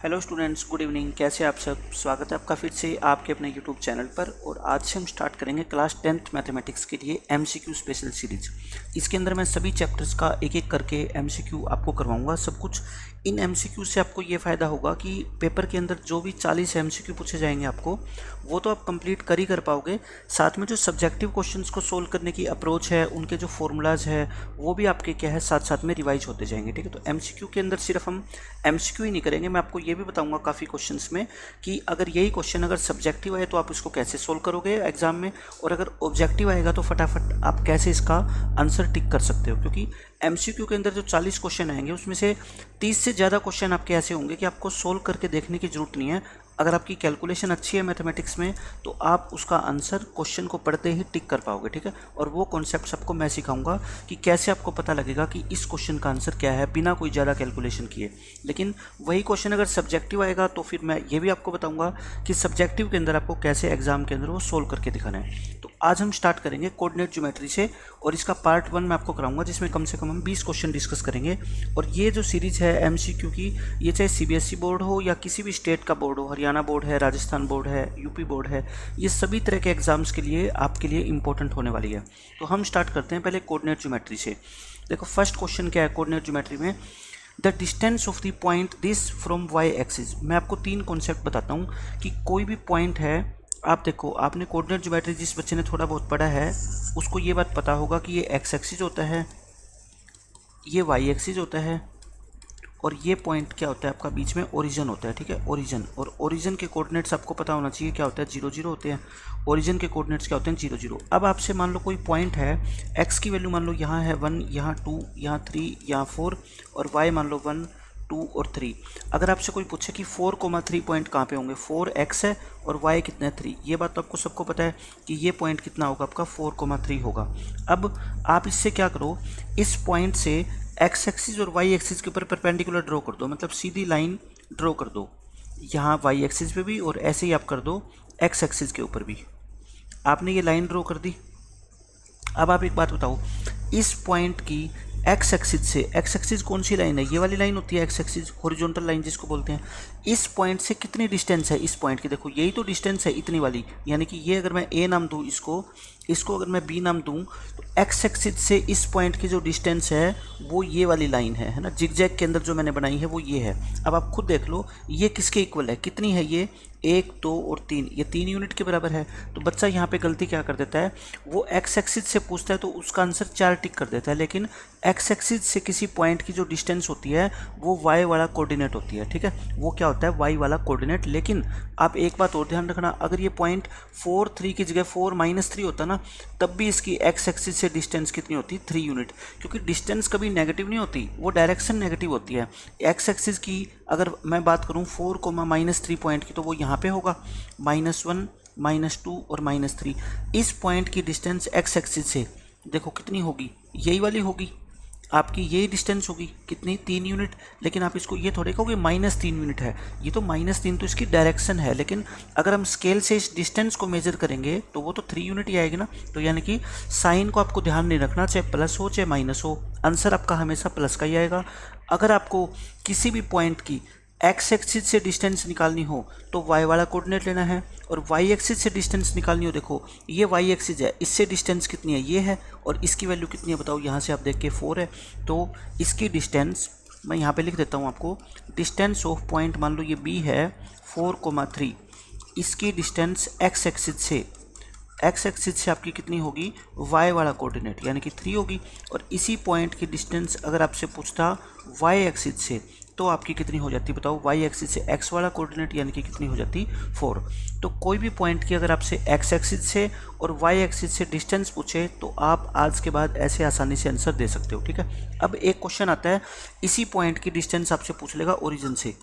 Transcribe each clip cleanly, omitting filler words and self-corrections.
Hello students, good evening. कैसे आप सब? स्वागत है आपका फिर से आपके अपने यूट्यूब चैनल पर। और आज से हम स्टार्ट करेंगे क्लास 10th मैथमेटिक्स के लिए एमसीक्यू स्पेशल सीरीज। इसके अंदर मैं सभी चैप्टर्स का एक एक करके एमसीक्यू आपको करवाऊंगा सब कुछ। इन एमसीक्यू से आपको ये फ़ायदा होगा कि पेपर के अंदर जो भी 40 एमसीक्यू पूछे जाएंगे आपको, वो तो आप कंप्लीट कर ही कर पाओगे। साथ में जो सब्जेक्टिव क्वेश्चंस को सोल्व करने की अप्रोच है, उनके जो फॉर्मूलाज है, वो भी आपके क्या है साथ साथ में रिवाइज होते जाएंगे। ठीक है, तो एमसीक्यू के अंदर सिर्फ हम एमसीक्यू ही नहीं करेंगे, मैं आपको ये भी बताऊंगा काफ़ी क्वेश्चंस में कि अगर यही क्वेश्चन अगर सब्जेक्टिव आए तो आप इसको कैसे सोल्व करोगे एग्जाम में, और अगर ऑब्जेक्टिव आएगा तो फटाफट आप कैसे इसका आंसर टिक कर सकते हो। क्योंकि एमसीक्यू के अंदर जो 40 क्वेश्चन आएंगे उसमें से 30 से ज़्यादा क्वेश्चन आपके ऐसे होंगे कि आपको सोल्व करके देखने की ज़रूरत नहीं है। अगर आपकी कैलकुलेशन अच्छी है मैथमेटिक्स में तो आप उसका आंसर क्वेश्चन को पढ़ते ही टिक कर पाओगे। ठीक है, और वो कॉन्सेप्ट आपको मैं सिखाऊंगा कि कैसे आपको पता लगेगा कि इस क्वेश्चन का आंसर क्या है बिना कोई ज़्यादा कैलकुलेशन किए। लेकिन वही क्वेश्चन अगर सब्जेक्टिव आएगा तो फिर मैं ये भी आपको बताऊंगा कि सब्जेक्टिव के अंदर आपको कैसे एग्जाम के अंदर वो सोल्व करके दिखाना है। तो आज हम स्टार्ट करेंगे कोऑर्डिनेट ज्योमेट्री से, और इसका पार्ट 1 मैं आपको कराऊंगा जिसमें कम से कम हम 20 क्वेश्चन डिस्कस करेंगे। और ये जो सीरीज है एमसीक्यू की, ये चाहे सीबीएसई बोर्ड हो या किसी भी स्टेट का बोर्ड हो, हरियाणा बोर्ड है, राजस्थान बोर्ड है, यूपी बोर्ड है, ये सभी तरह के एग्जाम्स के लिए आपके लिए इंपॉर्टेंट होने वाली है। तो हम स्टार्ट करते हैं पहले कोऑर्डिनेट ज्योमेट्री से। देखो फर्स्ट क्वेश्चन क्या है कोऑर्डिनेट ज्योमेट्री में, the distance of the point this from y axis. मैं आपको 3 कॉन्सेप्ट बताता हूँ कि कोई भी पॉइंट है, आप देखो आपने कोऑर्डिनेट ज्योमेट्री जिस बच्चे ने थोड़ा बहुत पढ़ा है उसको ये बात पता होगा कि ये एक्स एक्सिस होता है, ये वाई एक्सिस होता है, और ये पॉइंट क्या होता है आपका बीच में ओरिजिन होता है। ठीक है, ओरिजिन, और ओरिजिन के कोऑर्डिनेट्स आपको पता होना चाहिए क्या होता है, 0 0 होते हैं। ओरिजिन के कोऑर्डिनेट्स क्या होते हैं, 0 0। अब आपसे मान लो कोई पॉइंट है, एक्स की वैल्यू मान लो यहाँ है 1, यहाँ 2, यहाँ 3, यहाँ 4, और वाई मान लो 1 2 और 3। अगर आपसे कोई पूछे कि 4,3 पॉइंट कहाँ पे होंगे, 4 एक्स है और वाई कितना है 3, ये बात तो आपको सबको पता है कि ये पॉइंट कितना होगा आपका 4,3 होगा। अब आप इससे क्या करो, इस पॉइंट से एक्स एक्सिस और वाई एक्सिस के ऊपर परपेंडिकुलर ड्रॉ कर दो, मतलब सीधी लाइन ड्रॉ कर दो यहाँ वाई एक्सिस पे भी, और ऐसे ही आप कर दो एक्स एक्सिस के ऊपर भी। आपने ये लाइन ड्रॉ कर दी। अब आप एक बात बताओ, इस पॉइंट की एक्स एक्सिस से, एक्स एक्सिस कौन सी लाइन है, ये वाली लाइन होती है एक्स एक्सिस, हॉरिजॉन्टल लाइन जिसको बोलते हैं। इस पॉइंट से कितनी डिस्टेंस है इस पॉइंट की, देखो यही तो डिस्टेंस है इतनी वाली, यानी कि ये अगर मैं ए नाम दूँ इसको अगर मैं बी नाम दूँ, तो एक्स एक्सिस से इस पॉइंट की जो डिस्टेंस है वो ये वाली लाइन है ना, जिगजैग के अंदर जो मैंने बनाई है वो ये है। अब आप खुद देख लो ये किसके इक्वल है, कितनी है ये, 1 2 और 3, ये 3 यूनिट के बराबर है। तो बच्चा यहाँ पे गलती क्या कर देता है, वो एक्स एक्सिस से पूछता है तो उसका आंसर 4 टिक कर देता है, लेकिन एक्स एक्सिस से किसी पॉइंट की जो डिस्टेंस होती है वो वाई वाला कोऑर्डिनेट होती है। ठीक है, वो क्या होता है, वाई वाला कोऑर्डिनेट। लेकिन आप एक बात और ध्यान रखना, अगर ये पॉइंट 4 3 की जगह 4 -3 होता ना, तब भी इसकी एक्स एक्सिस से डिस्टेंस कितनी होती, 3 यूनिट। क्योंकि डिस्टेंस कभी नेगेटिव नहीं होती, वो डायरेक्शन नेगेटिव होती है। एक्स एक्सिस की अगर मैं बात करूँ 4, -3 पॉइंट की, तो वो यहाँ पे होगा -1 -2 और -3। इस पॉइंट की डिस्टेंस एक्स एक्सिस से देखो कितनी होगी, यही वाली होगी आपकी, यही डिस्टेंस होगी कितनी, 3 यूनिट। लेकिन आप इसको ये थोड़े कहोगे -3 यूनिट है, ये तो -3 तो इसकी डायरेक्शन है, लेकिन अगर हम स्केल से इस डिस्टेंस को मेजर करेंगे तो वो तो 3 यूनिट ही आएगी ना। तो यानी कि साइन को आपको ध्यान नहीं रखना, चाहे प्लस हो चाहे माइनस हो, आंसर आपका हमेशा प्लस का ही आएगा। अगर आपको किसी भी पॉइंट की एक्स एक्सिस से डिस्टेंस निकालनी हो तो वाई वाला कोऑर्डिनेट लेना है, और वाई एक्सिस से डिस्टेंस निकालनी हो, देखो ये वाई एक्सिस है, इससे डिस्टेंस कितनी है, ये है, और इसकी वैल्यू कितनी है बताओ, यहाँ से आप देख के 4 है, तो इसकी डिस्टेंस मैं यहाँ पे लिख देता हूँ आपको, डिस्टेंस ऑफ पॉइंट मान लो ये बी है 4,3, इसकी डिस्टेंस एक्स एक्सिस से आपकी कितनी होगी, वाई वाला कोऑर्डिनेट यानी कि 3 होगी। और इसी पॉइंट की डिस्टेंस अगर आपसे पूछता वाई एक्सिस से, तो आपकी कितनी हो जाती बताओ, वाई एक्सिस से एक्स वाला कोऑर्डिनेट यानी कि कितनी हो जाती, 4। तो कोई भी पॉइंट की अगर आपसे एक्स एक्सिस से और वाई एक्सिस से डिस्टेंस पूछे तो आप आज के बाद ऐसे आसानी से आंसर दे सकते हो। ठीक है, अब एक क्वेश्चन आता है, इसी पॉइंट की डिस्टेंस आपसे पूछ लेगा ओरिजिन से,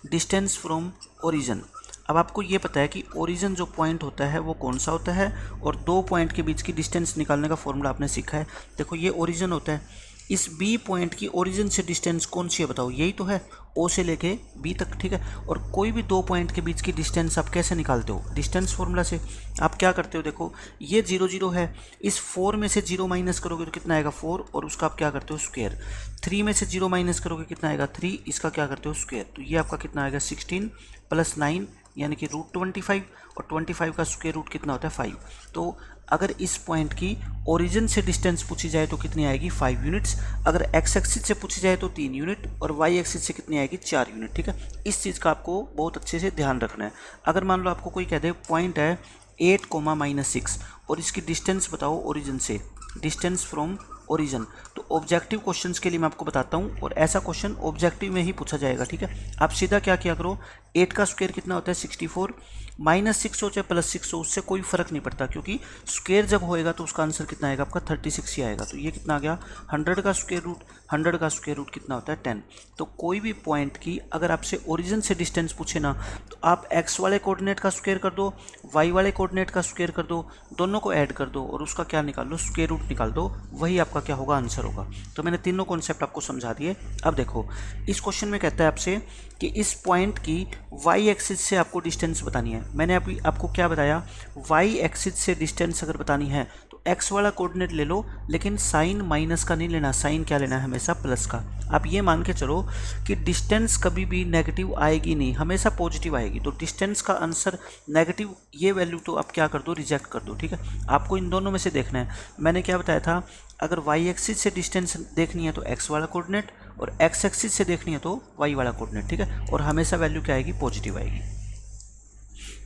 डिस्टेंस फ्रॉम ओरिजिन। अब आपको ये पता है कि ओरिजिन जो पॉइंट होता है वो कौन सा होता है, और 2 पॉइंट के बीच की डिस्टेंस निकालने का फॉर्मूला आपने सीखा है। देखो ये ओरिजिन होता है, इस बी पॉइंट की ओरिजिन से डिस्टेंस कौन सी है बताओ, यही तो है, ओ से लेके बी तक, ठीक है। और कोई भी दो पॉइंट के बीच की डिस्टेंस आप कैसे निकालते हो, डिस्टेंस फॉर्मूला से। आप क्या करते हो, देखो ये 0 0 है, इस 4 में से 0 माइनस करोगे तो कितना आएगा 4, और उसका आप क्या करते हो स्क्वायर। 3 में से 0 माइनस करोगे कितना आएगा 3, इसका क्या करते हो स्क्वायर। तो ये आपका कितना आएगा 16 + 9 यानी कि √25, और 25 का स्क्वायर रूट कितना होता है 5। तो अगर इस पॉइंट की ओरिजिन से डिस्टेंस पूछी जाए तो कितनी आएगी 5 यूनिट्स, अगर एक्स एक्सिस से पूछी जाए तो 3 यूनिट, और वाई एक्सिस से कितनी आएगी 4 यूनिट, ठीक है। इस चीज़ का आपको बहुत अच्छे से ध्यान रखना है। अगर मान लो आपको कोई कह दे पॉइंट है 8, और इसकी डिस्टेंस बताओ ओरिजिन से, डिस्टेंस फ्रॉम ओरिजिन, तो ऑब्जेक्टिव क्वेश्चंस के लिए मैं आपको बताता हूँ, और ऐसा क्वेश्चन ऑब्जेक्टिव में ही पूछा जाएगा, ठीक है। आप सीधा क्या किया करो, 8 का स्क्वायर कितना होता है 64, -6 हो चाहे +6 हो, उससे कोई फर्क नहीं पड़ता, क्योंकि स्क्वायर जब होएगा तो उसका आंसर कितना आएगा आपका 36 ही आएगा। तो ये कितना आ गया 100 का स्क्वायर रूट, 100 का स्क्वायर रूट कितना होता है 10। तो कोई भी पॉइंट की अगर आपसे ओरिजिन से डिस्टेंस पूछे ना, तो आप एक्स वाले कोऑर्डिनेट का स्क्वायर कर दो, वाई वाले कोऑर्डिनेट का स्क्वायर कर दो, दोनों को ऐड कर दो और उसका क्या निकाल लो स्क्वायर रूट निकाल दो, वही आपका क्या होगा आंसर होगा। तो मैंने तीनों कॉन्सेप्ट आपको समझा दिए। अब देखो इस क्वेश्चन में कहता है आपसे कि इस पॉइंट की वाई एक्सिस से आपको डिस्टेंस बतानी है। मैंने अभी आपको क्या बताया, वाई एक्सिस से डिस्टेंस अगर बतानी है तो एक्स वाला कोऑर्डिनेट ले लो, लेकिन साइन माइनस का नहीं लेना, साइन क्या लेना है हमेशा प्लस का। आप ये मान के चलो कि डिस्टेंस कभी भी नेगेटिव आएगी नहीं, हमेशा पॉजिटिव आएगी। तो डिस्टेंस का आंसर नेगेटिव, ये वैल्यू तो आप क्या कर दो रिजेक्ट कर दो, ठीक है। आपको इन दोनों में से देखना है। मैंने क्या बताया था, अगर वाई एक्सिस से डिस्टेंस देखनी है तो एक्स वाला कोऑर्डिनेट, और एक्स एक्सिस से देखनी है तो वाई वाला कोऑर्डिनेट, ठीक है। और हमेशा वैल्यू क्या आएगी पॉजिटिव आएगी।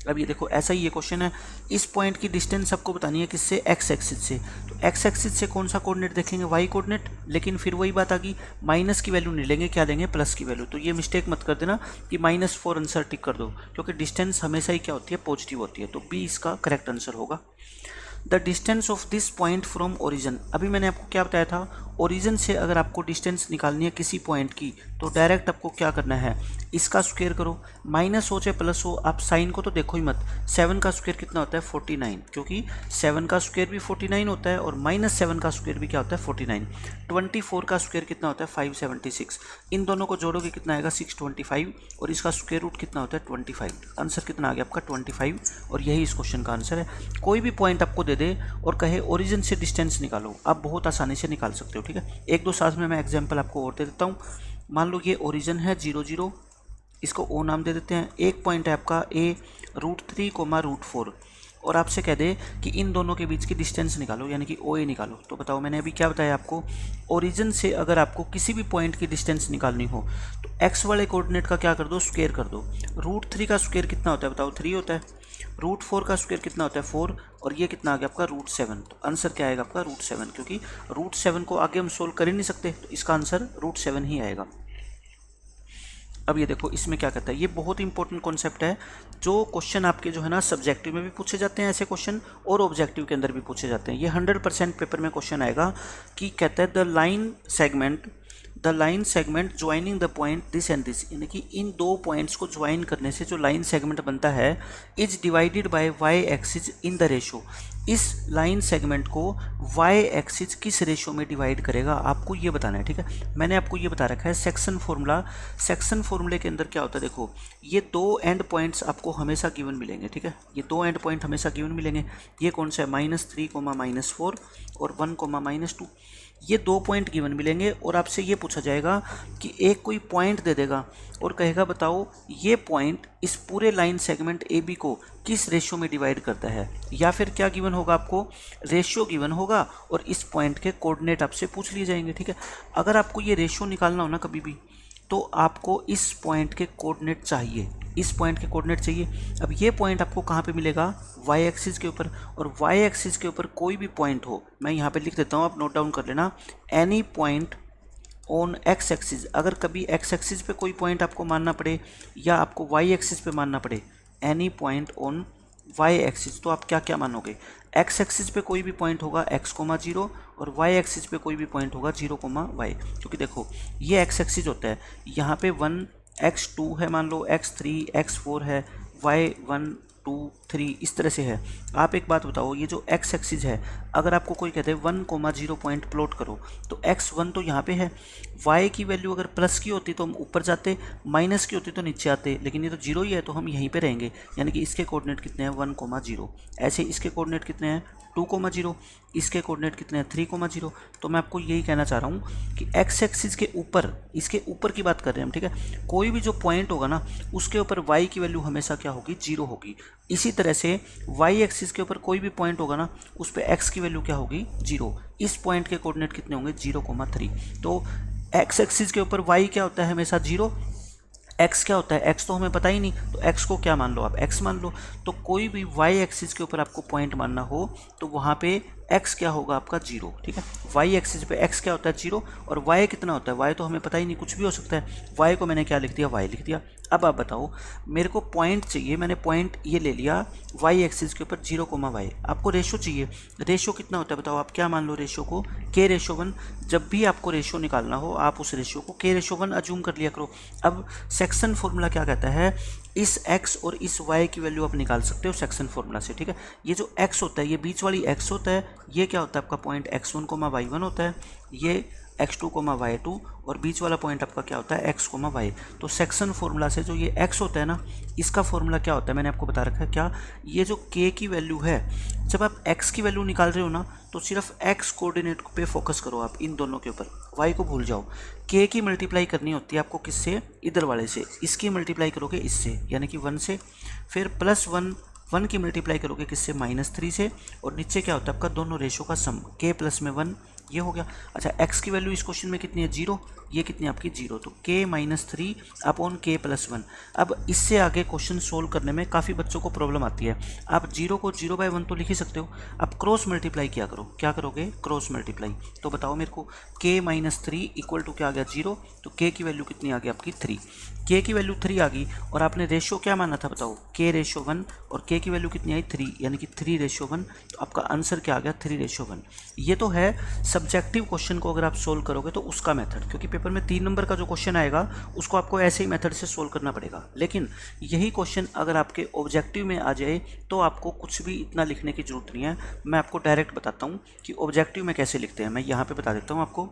अब ये देखो ऐसा ही ये क्वेश्चन है, इस पॉइंट की डिस्टेंस आपको बतानी है किससे, एक्स एक्सिस से। तो एक्स एक्सिस से कौन सा कोऑर्डिनेट देखेंगे, वाई कोऑर्डिनेट, लेकिन फिर वही बात आ गई माइनस की वैल्यू नहीं लेंगे, क्या लेंगे प्लस की वैल्यू। तो ये मिस्टेक मत कर देना कि -4 आंसर टिक कर दो, क्योंकि डिस्टेंस हमेशा ही क्या होती है पॉजिटिव होती है। तो बी इसका करेक्ट आंसर होगा। The distance of this point from origin, अभी मैंने आपको क्या बताया था, ओरिजिन से अगर आपको डिस्टेंस निकालनी है किसी पॉइंट की तो डायरेक्ट आपको क्या करना है, इसका स्क्वायर करो, माइनस हो चाहे प्लस हो, आप साइन को तो देखो ही मत। 7 का स्क्वायर कितना होता है 49, क्योंकि 7 का स्क्वायर भी 49 होता है और -7 का स्क्वायर भी क्या होता है 49। 24 का स्क्वायर कितना होता है 576, इन दोनों को जोड़ोगे कितना आएगा 625, और इसका स्क्वायर रूट कितना होता है 25। आंसर कितना आ गया आपका 25, और यही इस क्वेश्चन का आंसर है। कोई भी पॉइंट आपको दे दे और कहे ओरिजिन से डिस्टेंस निकालो, आप बहुत आसानी से निकाल सकते हो, ठीक है। एक दो साथ में मैं एग्जांपल आपको और दे देता हूँ। मान लो ये ओरिजिन है 0 0, इसको ओ नाम दे देते हैं। एक पॉइंट है आपका ए √3, √4, और आपसे कह दे कि इन दोनों के बीच की डिस्टेंस निकालो, यानी कि ओ ए निकालो। तो बताओ मैंने अभी क्या बताया आपको, ओरिजिन से अगर आपको किसी भी पॉइंट की डिस्टेंस निकालनी हो तो एक्स वाले कोऑर्डिनेट का क्या कर दो स्क्वायर कर दो। √3 का स्क्वायर कितना होता है बताओ 3 होता है, √4 का स्क्वायर कितना होता है 4, और ये कितना आ गया आपका √7। तो आंसर क्या आएगा आपका √7, क्योंकि √7 को आगे हम सोल्व कर ही नहीं सकते, तो इसका आंसर √7 ही आएगा। अब ये देखो इसमें क्या कहता है, ये बहुत इंपॉर्टेंट कॉन्सेप्ट है, जो क्वेश्चन आपके जो है ना सब्जेक्टिव में भी पूछे जाते हैं ऐसे क्वेश्चन, और ऑब्जेक्टिव के अंदर भी पूछे जाते हैं। ये 100% पेपर में क्वेश्चन आएगा कि कहता है the line segment joining the point this and this, यानी कि इन दो पॉइंट्स को ज्वाइन करने से जो लाइन सेगमेंट बनता है is divided by y axis in the ratio. इस लाइन सेगमेंट को वाई एक्सिस किस रेशो में डिवाइड करेगा, आपको ये बताना है, ठीक है। मैंने आपको ये बता रखा है सेक्शन फार्मूला। सेक्शन फार्मूले के अंदर क्या होता है, देखो ये दो एंड पॉइंट्स आपको हमेशा गिवन मिलेंगे, ठीक है। ये दो एंड पॉइंट हमेशा गिवन मिलेंगे। ये कौन सा है -3, -4 और 1, -2, ये दो पॉइंट गिवन मिलेंगे, और आपसे ये पूछा जाएगा कि एक कोई पॉइंट दे देगा और कहेगा बताओ ये पॉइंट इस पूरे लाइन सेगमेंट ए बी को किस रेशियो में डिवाइड करता है, या फिर क्या गिवन होगा आपको रेशियो गिवन होगा, और इस पॉइंट के कोऑर्डिनेट आपसे पूछ लिए जाएंगे, ठीक है। अगर आपको ये रेशियो निकालना हो ना कभी भी, तो आपको इस पॉइंट के कोऑर्डिनेट चाहिए, इस पॉइंट के कोऑर्डिनेट चाहिए। अब ये पॉइंट आपको कहाँ पे मिलेगा, वाई एक्सिस के ऊपर, और वाई एक्सिस के ऊपर कोई भी पॉइंट हो, मैं यहाँ पे लिख देता हूँ, आप नोट डाउन कर लेना, any point on x axis. अगर कभी एक्स एक्सिस पे कोई पॉइंट आपको मानना पड़े या आपको वाई एक्सिस पे मानना पड़े, any point on y axis, तो आप क्या क्या मानोगे, एक्स एक्सिस पे कोई भी पॉइंट होगा x, 0 और वाई एक्सिस पे कोई भी पॉइंट होगा 0, y। क्योंकि देखो ये एक्स एक्सिस होता है, यहाँ पे 1 x2 है, मान लो x3 x4 है, y1 2 3 इस तरह से है। आप एक बात बताओ, ये जो एक्स एक्सिस है, अगर आपको कोई कहते हैं 1,0 पॉइंट प्लॉट करो तो x1 तो यहाँ पे है, y की वैल्यू अगर प्लस की होती तो हम ऊपर जाते, माइनस की होती तो नीचे आते, लेकिन ये तो 0 ही है तो हम यहीं पे रहेंगे, यानी कि इसके कोऑर्डिनेट कितने हैं 1,0। ऐसे इसके कोऑर्डिनेट कितने हैं 2,0, इसके कोऑर्डिनेट कितने हैं 3,0। तो मैं आपको यही कहना चाह रहा हूँ कि एक्स एक्सिस के ऊपर, इसके ऊपर की बात कर रहे हैं हम, ठीक है। कोई भी जो पॉइंट होगा ना उसके ऊपर y की वैल्यू हमेशा क्या होगी 0 होगी। इसी तरह से y एक्सिस के ऊपर कोई भी पॉइंट होगा ना उस पर x की वैल्यू क्या होगी 0। इस पॉइंट के कोऑर्डिनेट कितने होंगे 0,3। तो x एक्सिस के ऊपर y क्या होता है हमेशा 0, x क्या होता है x तो हमें पता ही नहीं, तो x को क्या मान लो आप x मान लो। तो कोई भी y एक्सिस के ऊपर आपको पॉइंट मानना हो तो वहाँ पे x क्या होगा आपका 0, ठीक है। y एक्सिस पे x क्या होता है 0 और y कितना होता है, y तो हमें पता ही नहीं, कुछ भी हो सकता है। y को मैंने क्या लिख दिया y लिख दिया। अब आप बताओ मेरे को पॉइंट चाहिए, मैंने पॉइंट ये ले लिया y एक्सिस के ऊपर 0,y। आपको रेशो चाहिए, रेशो कितना होता है बताओ, आप क्या मान लो रेशो को k/1। जब भी आपको रेशो निकालना हो आप उस रेशो को k/1 अज्यूम कर लिया करो। अब सेक्शन फॉर्मूला क्या कहता है, इस x और इस y की वैल्यू आप निकाल सकते हो सेक्शन फॉर्मूला से, ठीक है। ये जो x होता है ये बीच वाली x होता है, ये क्या होता है आपका पॉइंट x1, y1 होता है, ये x2, y2 और बीच वाला पॉइंट आपका क्या होता है x, y। तो सेक्शन फॉर्मूला से जो ये x होता है ना, इसका फॉर्मूला क्या होता है मैंने आपको बता रखा है क्या, ये जो k की वैल्यू है, जब आप x की वैल्यू निकाल रहे हो ना तो सिर्फ x कोऑर्डिनेट पे फोकस करो आप, इन दोनों के ऊपर, y को भूल जाओ। k की मल्टीप्लाई करनी होती है आपको किससे, इधर वाले से, इसकी मल्टीप्लाई करोगे इससे यानी कि 1 से, फिर +1 1 की मल्टीप्लाई करोगे किससे -3 से, और नीचे क्या होता है आपका दोनों रेशो का सम, k प्लस में 1, ये हो गया। अच्छा x की वैल्यू इस क्वेश्चन में कितनी है 0, ये कितनी है आपकी 0, तो k -3 अपॉन k + 1। अब इससे आगे क्वेश्चन सोल्व करने में काफ़ी बच्चों को प्रॉब्लम आती है। आप 0 को 0/1 तो लिख ही सकते हो, आप क्रॉस मल्टीप्लाई किया करो, क्या करोगे क्रॉस मल्टीप्लाई। तो बताओ मेरे को k -3 इक्वल टू क्या आ गया 0, तो k की वैल्यू कितनी आ गई आपकी 3, k की वैल्यू 3 आ गई और आपने रेशो क्या माना था बताओ k/1 और k की वैल्यू कितनी आई 3 यानी कि 3/1, तो आपका आंसर क्या आ गया 3/1। ये तो है सब्जेक्टिव क्वेश्चन को अगर आप सोल्व करोगे तो उसका मेथड, क्योंकि पेपर में 3 नंबर का जो क्वेश्चन आएगा उसको आपको ऐसे ही मेथड से सोल्व करना पड़ेगा। लेकिन यही क्वेश्चन अगर आपके ऑब्जेक्टिव में आ जाए तो आपको कुछ भी इतना लिखने की जरूरत नहीं है। मैं आपको डायरेक्ट बताता हूँ कि ऑब्जेक्टिव में कैसे लिखते हैं, मैं यहाँ पे बता देता हूँ आपको।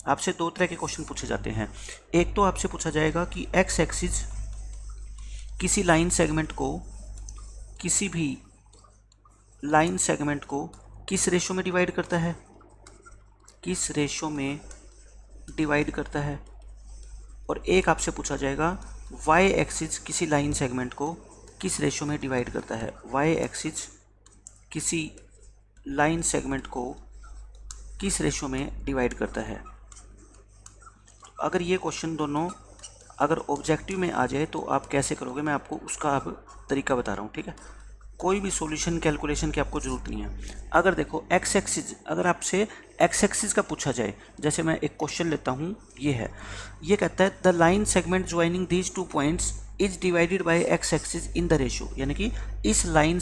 आपसे 2 तरह के क्वेश्चन पूछे जाते हैं। एक तो आपसे पूछा जाएगा कि एक्स एक्सिस किसी लाइन सेगमेंट को, किसी भी लाइन सेगमेंट को किस रेशो में डिवाइड करता है, किस रेशो में डिवाइड करता है। और एक आपसे पूछा जाएगा y एक्सिस किसी लाइन सेगमेंट को किस रेशो में डिवाइड करता है, y एक्सिस किसी लाइन सेगमेंट को किस रेशो में डिवाइड करता है। अगर ये क्वेश्चन दोनों अगर ऑब्जेक्टिव में आ जाए तो आप कैसे करोगे, मैं आपको उसका अब तरीका बता रहा हूँ, ठीक है। कोई भी सॉल्यूशन कैलकुलेशन की आपको ज़रूरत नहीं है। अगर देखो एक्स एक्सिस, अगर आपसे एक्स एक्सिस का पूछा जाए, जैसे मैं एक क्वेश्चन लेता हूँ, ये है, ये कहता है the line segment joining these 2 points is divided bye x axis in the ratio, यानी कि इस लाइन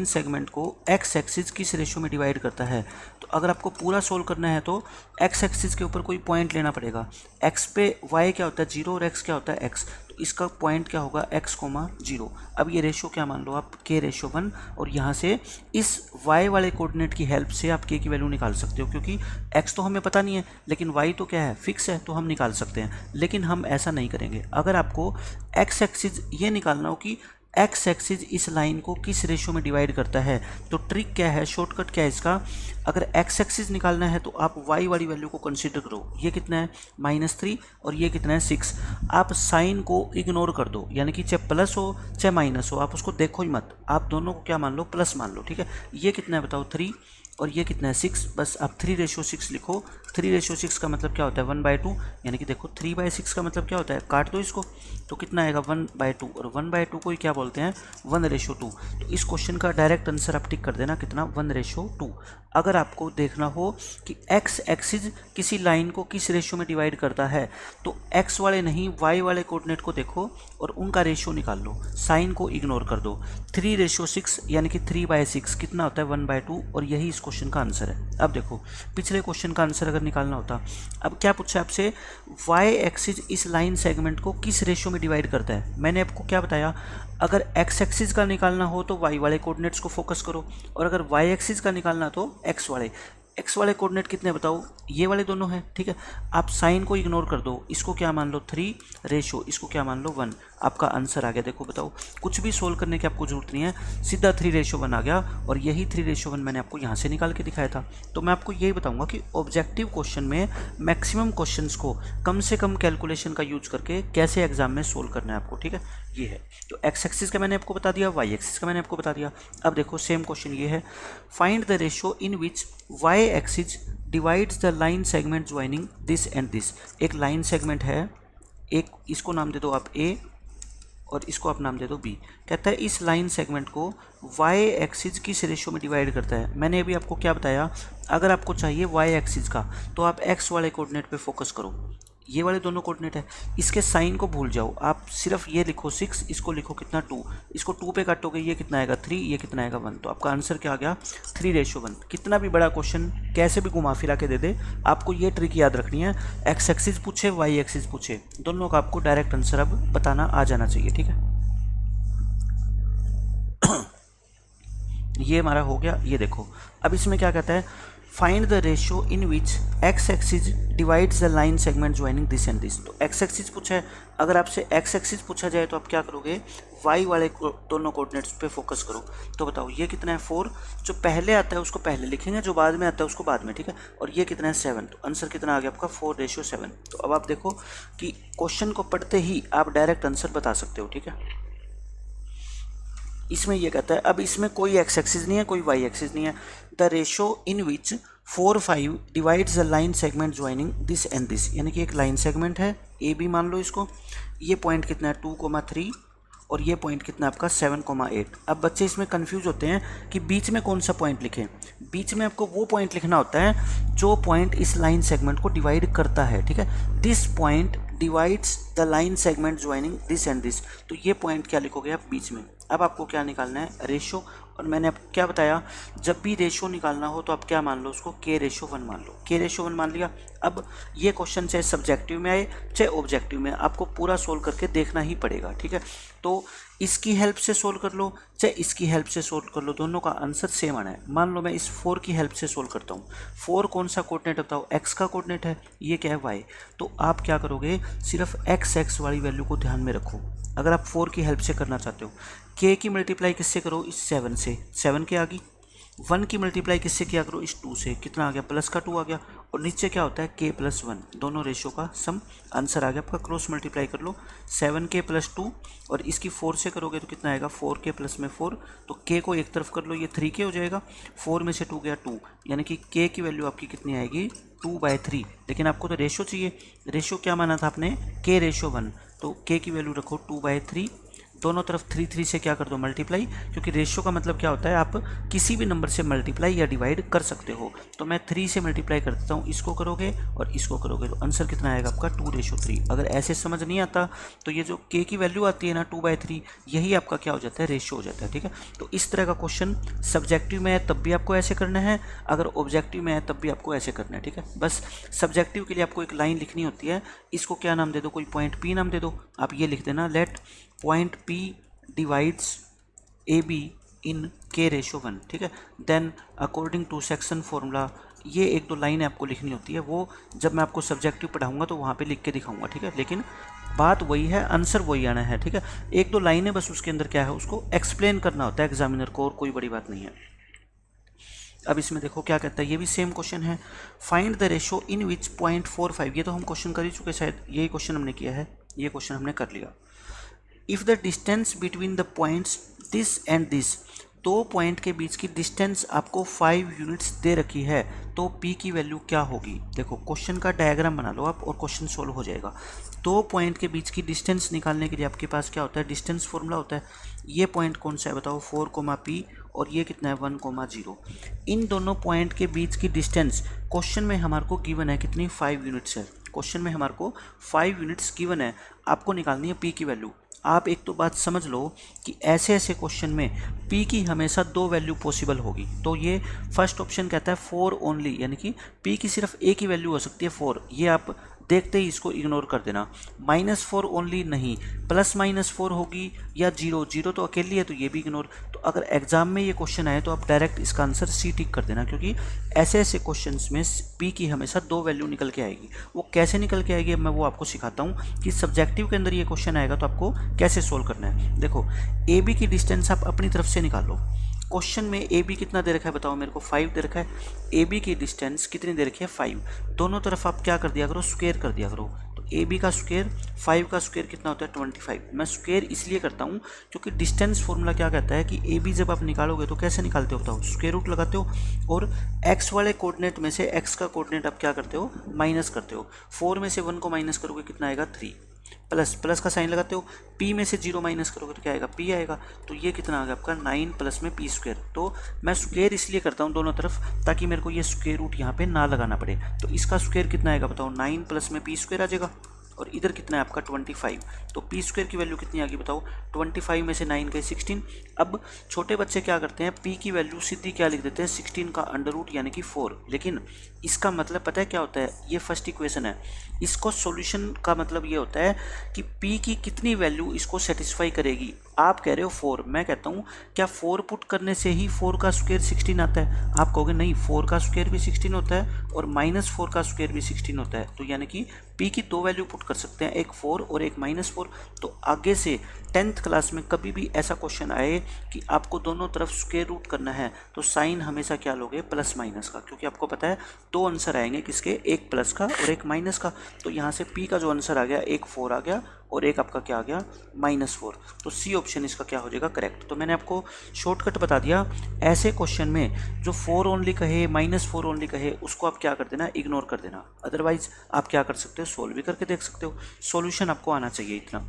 सेगमेंट को एक्स एक्सिस किस रेशो में डिवाइड करता है। तो अगर आपको पूरा सोल्व करना है तो एक्स एक्सिस के ऊपर कोई पॉइंट लेना पड़ेगा। एक्स पे वाई क्या होता है 0 और एक्स क्या होता है एक्स, तो इसका पॉइंट क्या होगा x, 0। अब ये रेशो क्या मान लो आप k/1, और यहाँ से इस y वाले कोऑर्डिनेट की हेल्प से आप k की वैल्यू निकाल सकते हो, क्योंकि x तो हमें पता नहीं है लेकिन y तो क्या है फिक्स है, तो हम निकाल सकते हैं। लेकिन हम ऐसा नहीं करेंगे। अगर आपको x एक्सिस ये निकालना हो कि एक्स एक्सिस इस लाइन को किस रेशो में डिवाइड करता है, तो ट्रिक क्या है, शॉर्टकट क्या है इसका, अगर एक्स एक्सिस निकालना है तो आप वाई वाली वैल्यू को कंसीडर करो। ये कितना है -3 और ये कितना है 6। आप साइन को इग्नोर कर दो, यानी कि चाहे प्लस हो चाहे माइनस हो, आप उसको देखो ही मत, आप दोनों को क्या मान लो प्लस मान लो, ठीक है। ये कितना है बताओ 3 और ये कितना है 6, बस आप 3/6 लिखो। 3/6 का मतलब क्या होता है 1/2, यानी कि देखो 3/6 का मतलब क्या होता है, काट दो इसको तो कितना आएगा 1/2, और 1/2 को ही क्या बोलते हैं 1/2। तो इस क्वेश्चन का डायरेक्ट आंसर आप टिक कर देना, कितना 1/2। अगर आपको देखना हो कि एक्स एक्सिस किसी लाइन को किस रेशो में डिवाइड करता है, तो एक्स वाले नहीं वाई वाले कोऑर्डिनेट को देखो और उनका रेशो निकाल लो, साइन को इग्नोर कर दो। 3/6 यानी कि 3/6 कितना होता है 1/2, और यही इस क्वेश्चन का आंसर है। अब देखो पिछले क्वेश्चन का आंसर अगर निकालना होता। अब क्या पूछा आपसे, वाई एक्सिस इस लाइन सेगमेंट को किस रेशियो में डिवाइड करता है। मैंने आपको क्या बताया, अगर एक्स एक्सिस का निकालना हो तो वाई वाले कोऑर्डिनेट्स को फोकस करो, और अगर वाई एक्सिस का निकालना तो एक्स वाले कोऑर्डिनेट कितने बताओ, ये वाले दोनों हैं, ठीक है। आप साइन को इग्नोर कर दो, इसको क्या मान लो 3 रेशो, इसको क्या मान लो 1, आपका आंसर आ गया। देखो बताओ, कुछ भी सोल्व करने की आपको जरूरत नहीं है, सीधा 3:1 आ गया, और यही 3:1 मैंने आपको यहाँ से निकाल के दिखाया था। तो मैं आपको यही बताऊंगा कि ऑब्जेक्टिव क्वेश्चन में मैक्सिमम क्वेश्चंस को कम से कम कैलकुलेशन का यूज करके कैसे एग्जाम में सोल्व करना है आपको, ठीक है। ये है तो एक्स एक्सिस का मैंने आपको बता दिया, वाई एक्सिस का मैंने आपको बता दिया। अब देखो सेम क्वेश्चन ये है, find the ratio in which y axis divides the line segment joining this and this. एक लाइन सेगमेंट है, एक इसको नाम दे दो आप ए और इसको आप नाम दे दो बी। कहता है इस लाइन सेगमेंट को वाई एक्सिस किस रेशियो में डिवाइड करता है। मैंने अभी आपको क्या बताया, अगर आपको चाहिए वाई एक्सिस का तो आप एक्स वाले कोऑर्डिनेट पे फोकस करो, ये वाले दोनों कोऑर्डिनेट है, इसके साइन को भूल जाओ, आप सिर्फ ये लिखो 6, इसको लिखो कितना 2, इसको 2 पे काटोगे ये कितना आएगा 3, ये कितना आएगा 1, तो आपका आंसर क्या आ गया 3:1। कितना भी बड़ा क्वेश्चन कैसे भी घुमा फिरा के दे दे, आपको ये ट्रिक याद रखनी है, एक्स एक्सिस पूछे वाई एक्सिस पूछे, दोनों का आपको डायरेक्ट आंसर अब बताना आ जाना चाहिए, ठीक है। ये हमारा हो गया। ये देखो अब इसमें क्या कहता है, find the ratio in which x axis divides the line segment joining this and this. तो एक्स एक्सिस पूछा है, अगर आपसे एक्स एक्सिस पूछा जाए तो आप क्या करोगे, वाई वाले दोनों कोऑर्डिनेट्स पे फोकस करो। तो बताओ ये कितना है 4, जो पहले आता है उसको पहले लिखेंगे, जो बाद में आता है उसको बाद में, ठीक है। और ये कितना है 7, तो आंसर कितना आ गया आपका 4:7। तो अब आप देखो कि क्वेश्चन को पढ़ते ही आप डायरेक्ट आंसर बता सकते हो, ठीक है। इसमें ये कहता है, अब इसमें कोई एक्स एक्सिस नहीं है, कोई वाई एक्सिस नहीं है। The ratio in which 4, 5 divides the line segment joining this and this, यानी कि एक लाइन सेगमेंट है ए बी मान लो इसको, ये पॉइंट कितना है 2,3 और ये पॉइंट कितना है आपका 7,8। अब बच्चे इसमें कंफ्यूज होते हैं कि बीच में कौन सा पॉइंट लिखें। बीच में आपको वो पॉइंट लिखना होता है जो पॉइंट इस लाइन सेगमेंट को डिवाइड करता है, ठीक है। This point divides the line segment joining this and this, तो ये पॉइंट क्या लिखोगे आप बीच में। अब आपको क्या निकालना है, रेशो, और मैंने आपको क्या बताया, जब भी रेशो निकालना हो तो आप क्या मान लो उसको, K:1 मान लो, K:1 मान लिया। अब ये क्वेश्चन चाहे सब्जेक्टिव में आए चाहे ऑब्जेक्टिव में, आपको पूरा सोल्व करके देखना ही पड़ेगा, ठीक है। तो इसकी हेल्प से सोल्व कर लो चाहे इसकी हेल्प से सोल्व कर लो, दोनों का आंसर सेम आना है। मान लो मैं इस 4 की हेल्प से सोल्व करता हूँ, 4 कौन सा कोऑर्डिनेट बताओ, एक्स का कोऑर्डिनेट है, ये क्या है वाई, तो आप क्या करोगे, सिर्फ एक्स वाली वैल्यू को ध्यान में रखो। अगर आप 4 की हेल्प से करना चाहते हो, के की मल्टीप्लाई किससे करो, इस 7 से, 7 के आ गई। 1 की मल्टीप्लाई किससे किया करो, इस 2 से, कितना आ गया प्लस का 2 आ गया, और नीचे क्या होता है K+1, दोनों रेशियो का सम, आंसर आ गया आपका। क्रॉस मल्टीप्लाई कर लो, 7K + 2 और इसकी 4 से करोगे तो कितना आएगा 4K + में 4, तो K को एक तरफ कर लो, ये 3K हो जाएगा, 4 में से 2 गया 2, यानी कि K की वैल्यू आपकी कितनी आएगी 2/3। लेकिन आपको तो रेशो चाहिए, रेशो क्या माना था आपने, K:1, तो K की वैल्यू रखो 2/3, दोनों तरफ 3 से क्या कर दो मल्टीप्लाई, क्योंकि रेशियो का मतलब क्या होता है, आप किसी भी नंबर से मल्टीप्लाई या डिवाइड कर सकते हो। तो मैं 3 से मल्टीप्लाई कर देता हूँ, इसको करोगे और इसको करोगे तो आंसर कितना आएगा आपका 2:3। अगर ऐसे समझ नहीं आता तो ये जो K की वैल्यू आती है ना 2/3, यही आपका क्या हो जाता है, रेशियो हो जाता है, ठीक है। तो इस तरह का क्वेश्चन सब्जेक्टिव में है तब भी आपको ऐसे करना है, अगर ऑब्जेक्टिव में है तब भी आपको ऐसे करना है, ठीक है। बस सब्जेक्टिव के लिए आपको एक लाइन लिखनी होती है, इसको क्या नाम दे दो, कोई पॉइंट P नाम दे दो, आप ये लिख देना, let point P divides AB in K:1, ठीक है। Then according to section formula, ये 1-2 लाइनें आपको लिखनी होती है, वो जब मैं आपको सब्जेक्टिव पढ़ाऊंगा तो वहाँ पे लिख के दिखाऊंगा, ठीक है। लेकिन बात वही है, आंसर वही आना है, ठीक है। 1-2 लाइनें बस उसके अंदर क्या है उसको एक्सप्लेन करना होता है एग्जामिनर को, और कोई बड़ी बात नहीं है। अब इसमें देखो क्या कहता है, ये भी सेम क्वेश्चन है, फाइंड द रेशो इन विच 0.45, ये तो हम क्वेश्चन कर ही चुके, शायद यही क्वेश्चन हमने किया है, ये क्वेश्चन हमने कर लिया। If the distance between the points this and this, 2 point के बीच की डिस्टेंस आपको 5 यूनिट्स दे रखी है, तो P की वैल्यू क्या होगी। देखो क्वेश्चन का डायग्राम बना लो आप और क्वेश्चन सोल्व हो जाएगा। 2 पॉइंट के बीच की डिस्टेंस निकालने के लिए आपके पास क्या होता है, डिस्टेंस फॉर्मूला होता है। ये पॉइंट कौन सा है बताओ, 4, और ये कितना है 1, 0। इन दोनों पॉइंट के बीच की डिस्टेंस क्वेश्चन में हमारे को गिवन है कितनी, 5 यूनिट्स है। क्वेश्चन में हमारे को 5 यूनिट्स गिवन है, आपको निकालनी है पी की वैल्यू। आप एक तो बात समझ लो कि ऐसे ऐसे क्वेश्चन में p की हमेशा 2 वैल्यू पॉसिबल होगी। तो ये फर्स्ट ऑप्शन कहता है 4 ओनली, यानी कि p की सिर्फ एक ही वैल्यू हो सकती है 4। ये आप देखते ही इसको इग्नोर कर देना। -4 ओनली नहीं, +-4 होगी या 0 तो अकेली है, तो ये भी इग्नोर। तो अगर एग्जाम में ये क्वेश्चन आए तो आप डायरेक्ट इसका आंसर सी टिक कर देना, क्योंकि ऐसे ऐसे क्वेश्चंस में p की हमेशा 2 वैल्यू निकल के आएगी। वो कैसे निकल के आएगी अब मैं वो आपको सिखाता हूँ कि सब्जेक्टिव के अंदर ये क्वेश्चन आएगा तो आपको कैसे सोल्व करना है। देखो ए बी की डिस्टेंस आप अपनी तरफ से निकालो। क्वेश्चन में ए बी कितना दे रखा है बताओ मेरे को, 5 दे रखा है। ए बी की डिस्टेंस कितनी दे रखी है 5। दोनों तरफ आप क्या कर दिया करो, स्क्वायर कर दिया करो। तो ए बी का स्क्वायर 5 का स्क्वायर कितना होता है 25। मैं स्क्वायर इसलिए करता हूँ क्योंकि डिस्टेंस फॉर्मूला क्या कहता है कि ए बी जब आप निकालोगे तो कैसे निकालते हो बताओ, स्क्वायर रूट लगाते हो और एक्स वाले कोऑर्डिनेट में से एक्स का कोऑर्डिनेट आप क्या करते हो, माइनस करते हो। 4 में से 1 को माइनस करोगे कितना आएगा 3, प्लस का साइन लगाते हो। p में से 0 माइनस करोगे तो क्या आएगा p आएगा। तो ये कितना आ गया आपका 9 प्लस में p स्क्वायर। तो मैं स्क्वायर इसलिए करता हूँ दोनों तरफ ताकि मेरे को ये स्क्वायर रूट यहाँ पे ना लगाना पड़े। तो इसका स्क्वायर कितना आएगा बताओ, 9 प्लस में p स्क्वायर आ जाएगा और इधर कितना है आपका 25। तो p स्क्वायर की वैल्यू कितनी आ गई बताओ, 25 में से 9 गए 16। अब छोटे बच्चे क्या करते हैं, p की वैल्यू सीधी क्या लिख देते हैं 16 का अंडर रूट यानी कि 4। लेकिन इसका मतलब पता है क्या होता है, ये फर्स्ट इक्वेशन है, इसको सॉल्यूशन का मतलब ये होता है कि p की कितनी वैल्यू इसको सेटिस्फाई करेगी। आप कह रहे हो 4, मैं कहता हूँ क्या 4 पुट करने से ही 4 का स्क्वायर 16 आता है। आप कहोगे नहीं, 4 का स्क्वायर भी 16 होता है और -4 का स्क्वायर भी 16 होता है। तो यानी कि p की 2 वैल्यू पुट कर सकते हैं, एक 4 और एक -4। तो आगे से 10th क्लास में कभी भी ऐसा क्वेश्चन आए कि आपको दोनों तरफ स्क्वायर रूट करना है तो साइन हमेशा क्या लोगे, प्लस माइनस का, क्योंकि आपको पता है 2 आंसर आएंगे किसके, एक प्लस का और एक माइनस का। तो यहाँ से p का जो आंसर आ गया, एक 4 आ गया और एक आपका क्या आ गया -4। तो सी ऑप्शन इसका क्या हो जाएगा करेक्ट। तो मैंने आपको शॉर्टकट बता दिया। ऐसे क्वेश्चन में जो 4 ओनली कहे, -4 ओनली कहे, उसको आप क्या कर देना, इग्नोर कर देना। अदरवाइज आप क्या कर सकते हो, सोल्व भी करके देख सकते हो। सॉल्यूशन आपको आना चाहिए इतना।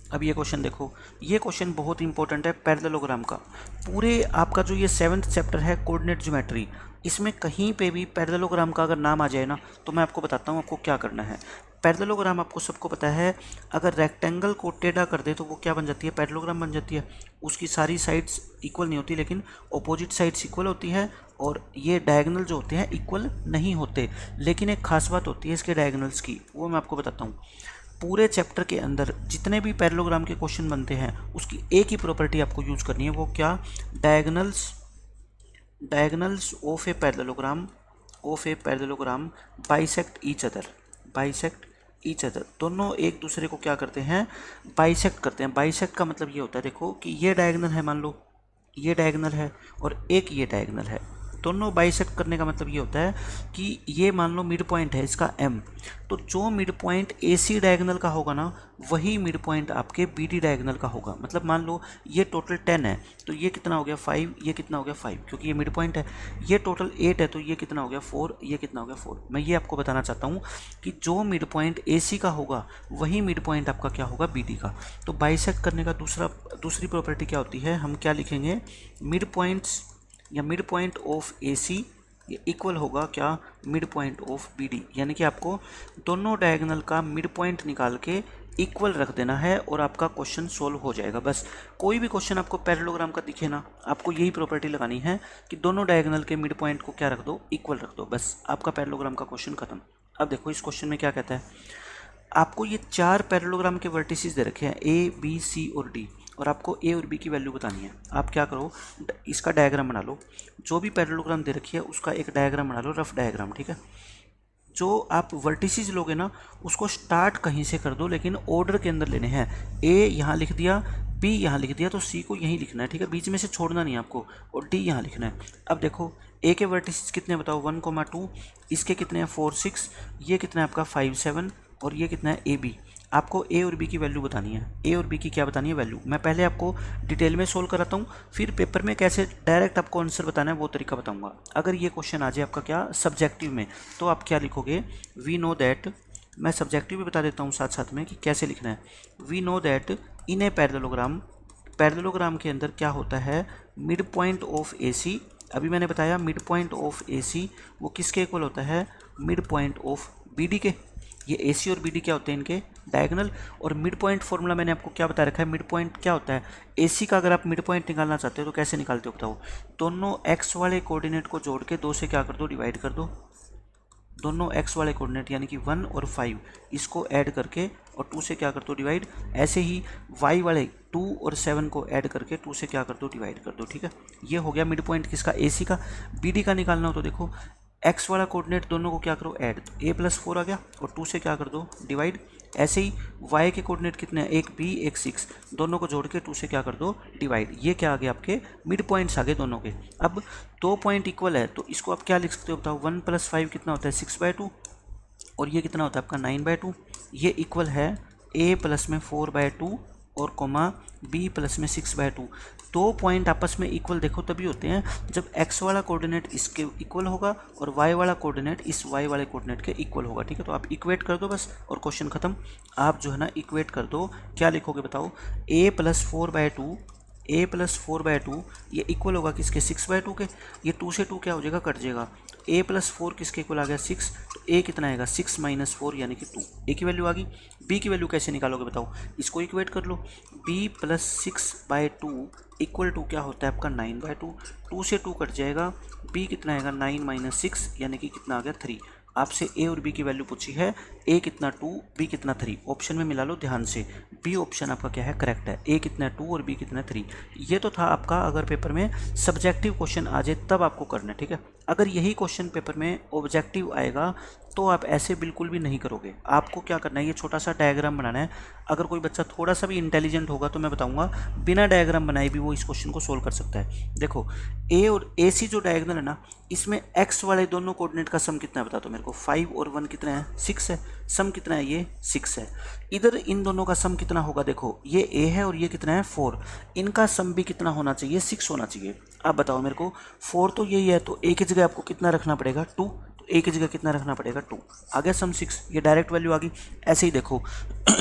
अब ये क्वेश्चन देखो, ये क्वेश्चन बहुत इंपॉर्टेंट है पैरेललोग्राम का। पूरे आपका जो ये 7th चैप्टर है कोऑर्डिनेट ज्योमेट्री, इसमें कहीं पे भी पैरेललोग्राम का अगर नाम आ जाए ना तो मैं आपको बताता हूँ आपको क्या करना है। पैरेललोग्राम आपको सबको पता है, अगर रेक्टेंगल को टेढ़ा कर दे तो वो क्या बन जाती है, पैरेललोग्राम बन जाती है। उसकी सारी साइड्स इक्वल नहीं होती लेकिन अपोजिट साइड्स इक्वल होती है और ये डायगोनल जो होते हैं इक्वल नहीं होते। लेकिन एक खास बात होती है इसके डायगोनल्स की, वो मैं आपको बताता हूँ। पूरे चैप्टर के अंदर जितने भी पैरेललोग्राम के क्वेश्चन बनते हैं उसकी एक ही प्रॉपर्टी आपको यूज करनी है, वो क्या, diagonals of a parallelogram bisect each other. दोनों एक दूसरे को क्या करते हैं, बाइसेक्ट करते हैं। बाइसेक्ट का मतलब ये होता है देखो कि ये डायगोनल है, मान लो ये डायगोनल है और एक ये डायगोनल है, दोनों बाइसेक्ट करने का मतलब ये होता है कि ये मान लो मिड पॉइंट है इसका m, तो जो मिड पॉइंट AC डायगोनल का होगा ना वही मिड पॉइंट आपके BD डायगोनल का होगा। मतलब मान लो ये टोटल 10 है तो ये कितना हो गया 5, ये कितना हो गया 5 क्योंकि ये मिड पॉइंट है। ये टोटल 8 है तो ये कितना हो गया 4, ये कितना हो गया 4। मैं ये आपको बताना चाहता हूँ कि जो मिड पॉइंट AC का होगा वही मिड पॉइंट आपका क्या होगा BD का। तो बाइसेक्ट करने का दूसरी प्रॉपर्टी क्या होती है, हम क्या लिखेंगे, मिड पॉइंट्स या मिड पॉइंट ऑफ AC ये इक्वल होगा क्या, मिड पॉइंट ऑफ BD। यानी कि आपको दोनों डायगोनल का मिड पॉइंट निकाल के इक्वल रख देना है और आपका क्वेश्चन सोल्व हो जाएगा। बस कोई भी क्वेश्चन आपको पैरेललोग्राम का दिखे ना, आपको यही प्रॉपर्टी लगानी है कि दोनों डायगोनल के मिड पॉइंट को क्या रख दो, इक्वल रख दो, बस आपका पैरेललोग्राम का क्वेश्चन खत्म। अब देखो इस क्वेश्चन में क्या कहता है, आपको ये 4 पैरेललोग्राम के वर्टिसेस दे रखे हैं A, B, C और D और आपको A और B की वैल्यू बतानी है। आप क्या करो, इसका डायग्राम बना लो। जो भी पैरेललोग्राम दे रखी है उसका एक डायग्राम बना लो, रफ डायग्राम, ठीक है। जो आप वर्टिसेस लोगे ना उसको स्टार्ट कहीं से कर दो लेकिन ऑर्डर के अंदर लेने हैं। A यहाँ लिख दिया, B यहाँ लिख दिया, तो C को यहीं लिखना है, ठीक है, बीच में से छोड़ना नहीं आपको, और D यहाँ लिखना है। अब देखो A के वर्टिसेस कितने बताओ, 1, 2, इसके कितने हैं 4, 6, ये कितना है आपका 5, 7 और ये कितना है AB। आपको A और B की वैल्यू बतानी है, A और B की क्या बतानी है वैल्यू। मैं पहले आपको डिटेल में सोल्व कराता हूँ, फिर पेपर में कैसे डायरेक्ट आपको आंसर बताना है वो तरीका बताऊँगा। अगर ये क्वेश्चन आ जाए आपका क्या सब्जेक्टिव में, तो आप क्या लिखोगे, वी नो दैट, मैं सब्जेक्टिव भी बता देता हूँ साथ साथ में कि कैसे लिखना है। We know that in a parallelogram के अंदर क्या होता है, मिड पॉइंट ऑफ AC। अभी मैंने बताया मिड पॉइंट ऑफ AC वो किसके इक्वल होता है, mid point of B D के, ये ए सी और बी डी क्या होते हैं इनके डायगोनल। और मिड पॉइंट फॉर्मूला मैंने आपको क्या बता रखा है, मिड पॉइंट क्या होता है, ए सी का अगर आप मिड पॉइंट निकालना चाहते हो तो कैसे निकालते हो बताओ, दोनों एक्स वाले कोऑर्डिनेट को जोड़ के 2 से क्या कर दो, डिवाइड कर दो, दोनों एक्स वाले कोऑर्डिनेट यानी कि 1 और 5 इसको ऐड करके और 2 से क्या कर दो डिवाइड। ऐसे ही वाई वाले 2 और 7 को ऐड करके 2 से क्या कर दो डिवाइड कर दो, ठीक है। ये हो गया मिड पॉइंट किसका, ए सी का। बी डी का निकालना हो तो देखो एक्स वाला कोऑर्डिनेट दोनों को क्या करो ऐड, तो a+4 आ गया और 2 से क्या कर दो डिवाइड। ऐसे ही y के कोऑर्डिनेट कितने हैं, एक b एक 6, दोनों को जोड़ के 2 से क्या कर दो डिवाइड। ये क्या आ गया आपके मिड पॉइंट्स आ गए दोनों के। अब 2 पॉइंट इक्वल है तो इसको आप क्या लिख सकते हो बताओ, 1 + 5 कितना होता है 6/2 और ये कितना होता है आपका 9/2। ये इक्वल है a प्लस में 4/2 और कोमा b प्लस में 6/2। 2 पॉइंट आपस में इक्वल देखो तभी होते हैं जब x वाला कोऑर्डिनेट इसके इक्वल होगा और y वाला कोऑर्डिनेट इस y वाले कोऑर्डिनेट के इक्वल होगा, ठीक है। तो आप इक्वेट कर दो बस और क्वेश्चन खत्म। आप जो है ना इक्वेट कर दो, क्या लिखोगे बताओ, a + 4/2 ये इक्वल होगा किसके 6/2 के। ये 2 से 2 क्या हो जाएगा, कट जाएगा। a + 4 किसके इक्वल आ गया 6, तो a कितना आएगा 6 - 4 यानी कि 2। a की वैल्यू आ गई। b की वैल्यू कैसे निकालोगे बताओ, इसको इक्वेट कर लो, b + 6/2 इक्वल टू क्या होता है आपका 9/2। 2 से 2 कट जाएगा, b कितना आएगा 9 - 6 यानी कि कितना आ गया 3। आपसे a और b की वैल्यू पूछी है, a कितना 2 b कितना 3। ऑप्शन में मिला लो ध्यान से, b ऑप्शन आपका क्या है करेक्ट है, a कितना 2 और b कितना 3। ये तो था आपका अगर पेपर में सब्जेक्टिव क्वेश्चन आ जाए तब आपको करना है, ठीक है। अगर यही क्वेश्चन पेपर में ऑब्जेक्टिव आएगा तो आप ऐसे बिल्कुल भी नहीं करोगे। आपको क्या करना है, ये छोटा सा डायग्राम बनाना है। अगर कोई बच्चा थोड़ा सा भी इंटेलिजेंट होगा तो मैं बताऊंगा बिना डायग्राम बनाए भी वो इस क्वेश्चन को सोल्व कर सकता है। देखो ए और ए सी जो डायगोनल है ना, इसमें एक्स वाले दोनों कोऑर्डिनेट का सम कितना है बता दो मेरे को, 5 और 1 कितना है 6 है, सम कितना है ये 6 है। इधर इन दोनों का सम कितना होगा, देखो ये ए है और ये कितना है 4, इनका सम भी कितना होना चाहिए 6 होना चाहिए। अब बताओ मेरे को 4 तो यही है तो ए की जगह आपको कितना रखना पड़ेगा 2, तो ए की जगह कितना रखना पड़ेगा 2, आ गया सम 6, ये डायरेक्ट वैल्यू आ गई। ऐसे ही देखो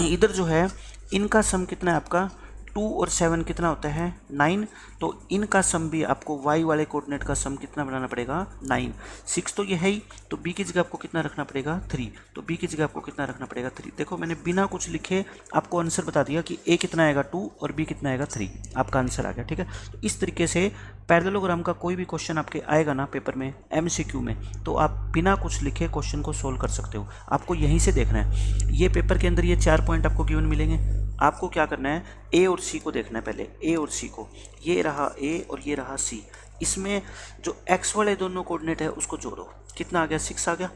इधर जो है इनका सम कितना है आपका 2 और 7 कितना होता है 9, तो इनका सम भी आपको y वाले कोऑर्डिनेट का सम कितना बनाना पड़ेगा 9। 6 तो ये है ही, तो b की जगह आपको कितना रखना पड़ेगा 3, तो b की जगह आपको कितना रखना पड़ेगा 3। देखो मैंने बिना कुछ लिखे आपको आंसर बता दिया कि a कितना आएगा 2 और b कितना आएगा 3, आपका आंसर आ गया, ठीक है। तो इस तरीके से पैरेललोग्राम का कोई भी क्वेश्चन आपके आएगा ना पेपर में MCQ में, तो आप बिना कुछ लिखे क्वेश्चन को सोल्व कर सकते हो। आपको यहीं से देखना है, ये पेपर के अंदर ये 4 पॉइंट आपको गिवन मिलेंगे। आपको क्या करना है, ए और सी को देखना है पहले, ए और सी को, ये रहा ए और ये रहा सी। इसमें जो एक्स वाले दोनों कोऑर्डिनेट है उसको जोड़ो, कितना आ गया 6 आ गया।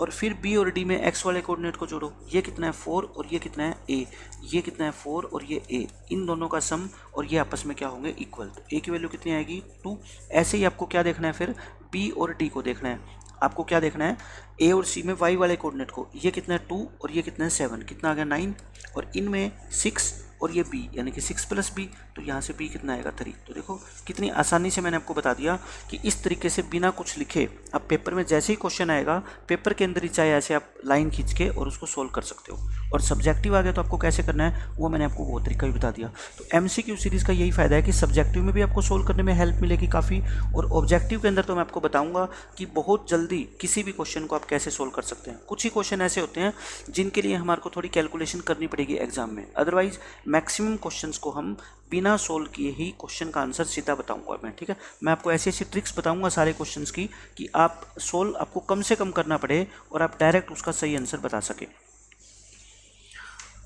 और फिर बी और डी में एक्स वाले कोऑर्डिनेट को जोड़ो, ये कितना है 4 और ये कितना है ए, ये कितना है 4 और ये ए, इन दोनों का सम और ये आपस में क्या होंगे इक्वल, तो ए की वैल्यू कितनी आएगी 2। ऐसे ही आपको क्या देखना है, फिर बी और डी को देखना है। आपको क्या देखना है, ए और सी में वाई वाले कोऑर्डिनेट को, ये कितना है 2 और ये कितना है 7, कितना आ गया 9, और इनमें 6 और ये b यानी कि 6 + b, तो यहाँ से b कितना आएगा 3। तो देखो कितनी आसानी से मैंने आपको बता दिया कि इस तरीके से बिना कुछ लिखे अब पेपर में जैसे ही क्वेश्चन आएगा पेपर के अंदर ही चाहे ऐसे आप लाइन खींच के और उसको सोल्व कर सकते हो। और सब्जेक्टिव आ गया तो आपको कैसे करना है वो मैंने आपको वो तरीका भी बता दिया। तो MCQ सीरीज़ का यही फ़ायदा है कि सब्जेक्टिव में भी आपको सोल्व करने में हेल्प मिलेगी काफ़ी, और ऑब्जेक्टिव के अंदर तो मैं आपको बताऊँगा कि बहुत जल्दी किसी भी क्वेश्चन को आप कैसे सोल्व कर सकते हैं। कुछ ही क्वेश्चन ऐसे होते हैं जिनके लिए हमारे को थोड़ी कैलकुलेशन करनी पड़ेगी एग्जाम में, अदरवाइज मैक्सिमम क्वेश्चंस को हम बिना सोल्व किए ही क्वेश्चन का आंसर सीधा बताऊंगा मैं, ठीक है। मैं आपको ऐसी ऐसी ट्रिक्स बताऊंगा सारे क्वेश्चंस की कि आप सोल्व आपको कम से कम करना पड़े और आप डायरेक्ट उसका सही आंसर बता सके।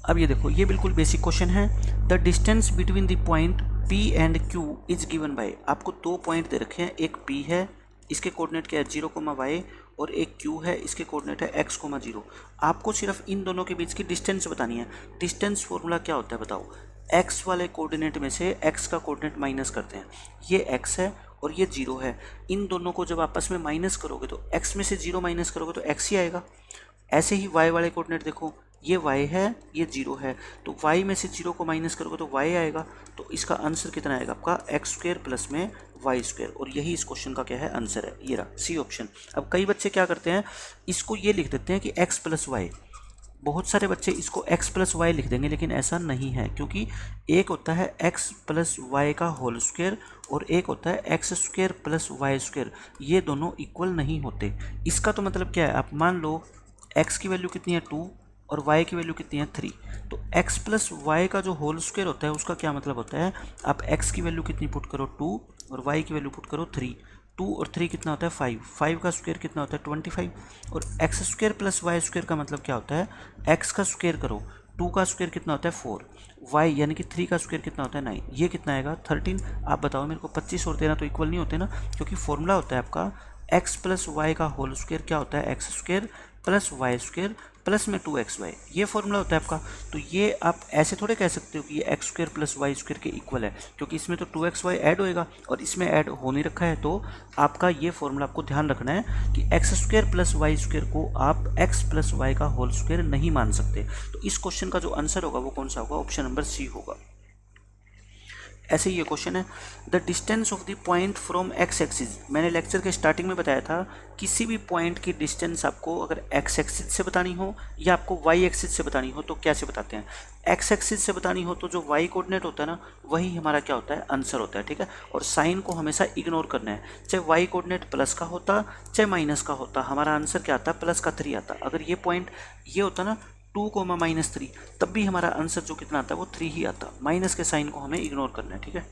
अब ये देखो, ये बिल्कुल बेसिक क्वेश्चन है। The distance between the point P and Q is given by, आपको 2 पॉइंट दे रखे हैं, एक P है इसके कोऑर्डिनेट क्या है 0, और एक Q है इसके कोऑर्डिनेट है x, 0। आपको सिर्फ इन दोनों के बीच की डिस्टेंस बतानी है। डिस्टेंस फॉर्मूला क्या होता है बताओ, x वाले कोऑर्डिनेट में से x का कोऑर्डिनेट माइनस करते हैं, ये x है और ये 0 है, इन दोनों को जब आपस में माइनस करोगे तो x में से 0 माइनस करोगे तो x ही आएगा। ऐसे ही y वाले कोऑर्डिनेट देखो, ये y है ये 0 है, तो y में से 0 को माइनस करोगे तो y आएगा। तो इसका आंसर कितना आएगा आपका x² प्लस में y², और यही इस क्वेश्चन का क्या है आंसर है, ये रहा सी ऑप्शन। अब कई बच्चे क्या करते हैं, इसको ये लिख देते हैं कि x प्लस y, बहुत सारे बच्चे इसको x प्लस वाई लिख देंगे, लेकिन ऐसा नहीं है, क्योंकि एक होता है x प्लस वाई का होल स्क्वायर और एक होता है x² प्लस y², ये दोनों इक्वल नहीं होते। इसका तो मतलब क्या है, आप मान लो x की वैल्यू कितनी है 2 और y की वैल्यू कितनी है 3। तो x प्लस वाई का जो होल स्क्वायर होता है उसका क्या मतलब होता है, आप x की वैल्यू कितनी पुट करो 2 और y की वैल्यू पुट करो 3। 2 और 3 कितना होता है 5, 5 का स्क्वायर कितना होता है 25। और x square plus y square का मतलब क्या होता है, एक्स का स्क्वायर करो, 2 का स्क्वायर कितना होता है 4, वाई यानी कि 3 का स्क्वायर कितना होता है 9, ये कितना आएगा 13। आप बताओ मेरे को 25 और 13 तो इक्वल नहीं होते ना, क्योंकि फॉर्मूला होता है आपका एक्स प्लस वाई का होल स्क्वायर क्या होता है x square plus y square plus में 2xy, ये फॉर्मूला होता है आपका। तो ये आप ऐसे थोड़े कह सकते हो कि ये x square plus y square के इक्वल है, क्योंकि इसमें तो 2xy ऐड होएगा और इसमें ऐड हो नहीं रखा है। तो आपका ये फॉर्मूला आपको ध्यान रखना है कि x square plus y square को आप एक्स प्लस वाई का होल स्क्वायर नहीं मान सकते। तो इस क्वेश्चन का जो आंसर होगा वो कौन सा होगा, ऑप्शन नंबर सी होगा। ऐसे ही ये क्वेश्चन है, the distance of the point from x axis. मैंने लेक्चर के स्टार्टिंग में बताया था किसी भी पॉइंट की डिस्टेंस आपको अगर एक्स एक्सिस से बतानी हो या आपको वाई एक्सिस से बतानी हो तो कैसे बताते हैं। एक्स एक्सिस से बतानी हो तो जो वाई कोऑर्डिनेट होता है ना वही हमारा क्या होता है आंसर होता है, ठीक है। और साइन को हमेशा इग्नोर करना है, चाहे वाई कोऑर्डिनेट प्लस का होता चाहे माइनस का होता, हमारा आंसर क्या आता है प्लस का 3 आता। अगर ये पॉइंट ये होता ना 2,-3 तब भी हमारा आंसर जो कितना आता है वो 3 ही आता, माइनस के साइन को हमें इग्नोर करना है, ठीक है।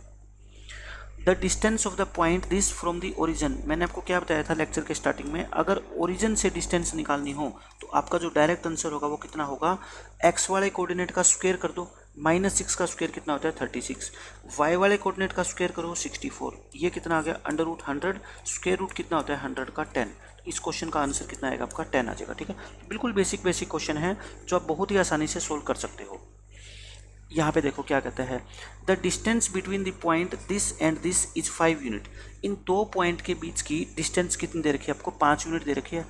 The distance of the point this from the origin. मैंने आपको क्या बताया था लेक्चर के स्टार्टिंग में, अगर ओरिजिन से डिस्टेंस निकालनी हो तो आपका जो डायरेक्ट आंसर होगा वो कितना होगा, एक्स वाले कोऑर्डिनेट का स्क्वायर कर दो, -6 का स्क्वायर कितना होता है 36, वाई वाले कोऑर्डिनेट का स्क्वायर करो 64, ये कितना आ गया √100, स्क्वायर रूट कितना होता है 100 का 10। इस क्वेश्चन का आंसर कितना आएगा आपका 10 आ जाएगा, ठीक है। बिल्कुल बेसिक क्वेश्चन है जो आप बहुत ही आसानी से सोल्व कर सकते हो। यहाँ पे देखो क्या कहता है, the distance between the point this and this is 5 unit. इन दो पॉइंट के बीच की डिस्टेंस कितनी दे रखी है आपको, 5 यूनिट दे रखी है।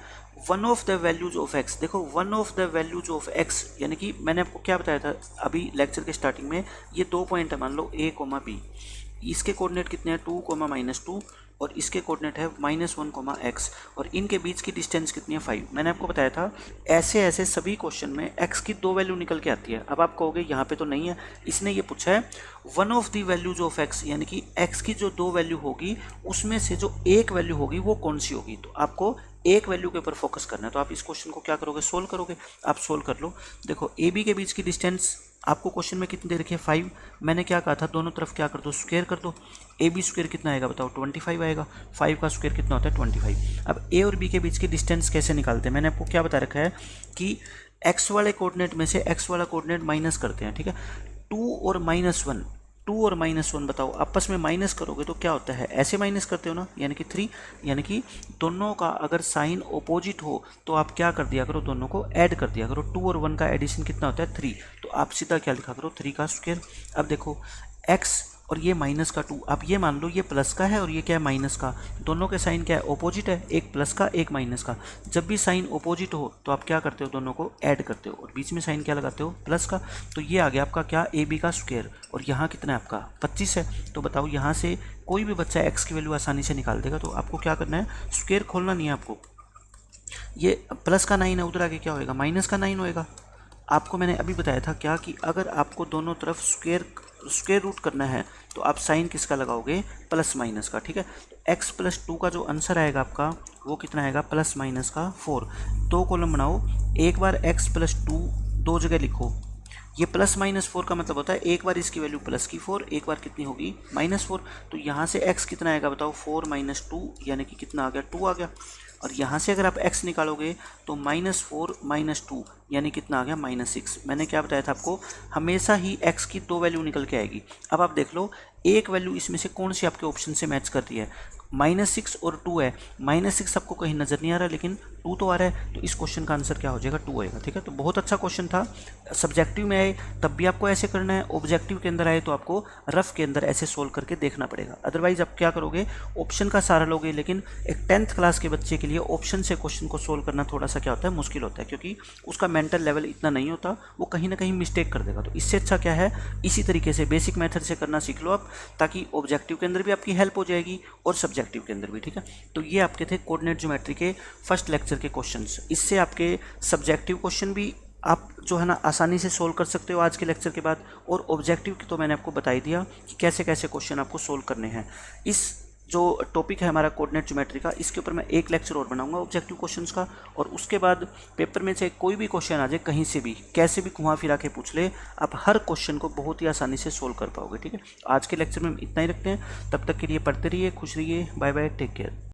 One of the values of x, देखो one of the values of x यानी कि मैंने आपको क्या बताया था अभी लेक्चर के स्टार्टिंग में, ये 2 पॉइंट है मान लो A, B, इसके कोऑर्डिनेट कितने हैं 2, -2 और इसके कोऑर्डिनेट है -1, x और इनके बीच की डिस्टेंस कितनी है 5। मैंने आपको बताया था ऐसे ऐसे सभी क्वेश्चन में x की 2 वैल्यू निकल के आती है। अब आप कहोगे यहाँ पे तो नहीं है, इसने ये पूछा है one of the values of x, यानी कि x की जो 2 वैल्यू होगी उसमें से जो एक वैल्यू होगी वो कौन सी होगी। तो आपको एक वैल्यू के ऊपर फोकस करना है। तो आप इस क्वेश्चन को क्या करोगे, सोल्व करोगे। आप सोल्व कर लो। देखो ए बी के बीच की डिस्टेंस आपको क्वेश्चन में कितनी दे रखी है 5। मैंने क्या कहा था दोनों तरफ क्या कर दो स्क्वायर कर दो, ए बी स्क्वायर कितना आएगा बताओ 25 आएगा, 5 का स्क्वायर कितना होता है 25। अब ए और बी के बीच की डिस्टेंस कैसे निकालते हैं, मैंने आपको क्या बता रखा है कि एक्स वाले कोऑर्डिनेट में से एक्स वाला कोऑर्डिनेट माइनस करते हैं, ठीक है। 2 और -1 बताओ आपस में माइनस करोगे तो क्या होता है, ऐसे माइनस करते हो ना, यानी कि 3, यानी कि दोनों का अगर साइन अपोजिट हो तो आप क्या कर दिया करो, दोनों को ऐड कर दिया करो। 2 और 1 का एडिशन कितना होता है 3, तो आप सीधा क्या लिखा करो 3 का स्क्वायर। अब देखो x और ये माइनस का 2, आप ये मान लो ये प्लस का है और ये क्या है माइनस का, दोनों के साइन क्या है अपोजिट है, एक प्लस का एक माइनस का। जब भी साइन अपोजिट हो तो आप क्या करते हो, दोनों को ऐड करते हो और बीच में साइन क्या लगाते हो प्लस का। तो ये आ गया आपका क्या ए बी का स्क्वायर और यहाँ कितना है आपका 25 है। तो बताओ यहाँ से कोई भी बच्चा एक्स की वैल्यू आसानी से निकाल देगा। तो आपको क्या करना है, स्क्वायर खोलना नहीं है आपको, ये प्लस का 9 है उधर आगे क्या होएगा माइनस का 9 होएगा। आपको मैंने अभी बताया था क्या कि अगर आपको दोनों तरफ स्क्वायर रूट करना है तो आप साइन किसका लगाओगे, प्लस माइनस का, ठीक है। तो x + 2 का जो आंसर आएगा आपका वो कितना आएगा +- का 4। 2 कॉलम बनाओ, एक बार x + 2 2 जगह लिखो, ये +-4 का मतलब होता है एक बार इसकी वैल्यू प्लस की 4, एक बार कितनी होगी -4। तो यहाँ से x कितना आएगा बताओ 4 - 2 यानी कि कितना आ गया 2 आ गया। और यहाँ से अगर आप x निकालोगे तो -4 - 2 यानी कितना आ गया -6। मैंने क्या बताया था आपको, हमेशा ही x की 2 वैल्यू निकल के आएगी। अब आप देख लो एक वैल्यू इसमें से कौन सी आपके ऑप्शन से मैच करती है, -6 और 2 है। -6 आपको कहीं नज़र नहीं आ रहा लेकिन 2 तो आ रहा है, तो इस क्वेश्चन का आंसर क्या हो जाएगा 2 आएगा, ठीक है। तो बहुत अच्छा क्वेश्चन था, सब्जेक्टिव में आए तब भी आपको ऐसे करना है, ऑब्जेक्टिव के अंदर आए तो आपको रफ के अंदर ऐसे सोल्व करके देखना पड़ेगा। अदरवाइज आप क्या करोगे, ऑप्शन का सहारा लोगे, लेकिन एक 10th क्लास के बच्चे के लिए ऑप्शन से क्वेश्चन को सोल्व करना थोड़ा सा क्या होता है मुश्किल होता है, क्योंकि उसका मेंटल लेवल इतना नहीं होता, वो कहीं ना कहीं मिस्टेक कर देगा। तो इससे अच्छा क्या है, इसी तरीके से बेसिक मेथड से करना सीख लो आप, ताकि ऑब्जेक्टिव के अंदर भी आपकी हेल्प हो जाएगी और सब्जेक्टिव के अंदर भी, ठीक है। तो ये आपके थे कोऑर्डिनेट ज्योमेट्री के फर्स्ट लेक्चर के क्वेश्चंस। इससे आपके सब्जेक्टिव क्वेश्चन भी आप जो है ना आसानी से सोल्व कर सकते हो आज के लेक्चर के बाद, और ऑब्जेक्टिव की तो मैंने आपको बता ही दिया कि कैसे कैसे क्वेश्चन आपको सोल्व करने हैं। इस जो टॉपिक है हमारा कोऑर्डिनेट ज्योमेट्री का, इसके ऊपर मैं एक लेक्चर और बनाऊंगा ऑब्जेक्टिव क्वेश्चंस का, और उसके बाद पेपर में से कोई भी क्वेश्चन आ जाए कहीं से भी कैसे भी घुमा फिरा के पूछ ले, आप हर क्वेश्चन को बहुत ही आसानी से सोल्व कर पाओगे। ठीक है, आज के लेक्चर में इतना ही रखते हैं, तब तक के लिए पढ़ते रहिए, खुश रहिए, बाय बाय, टेक केयर।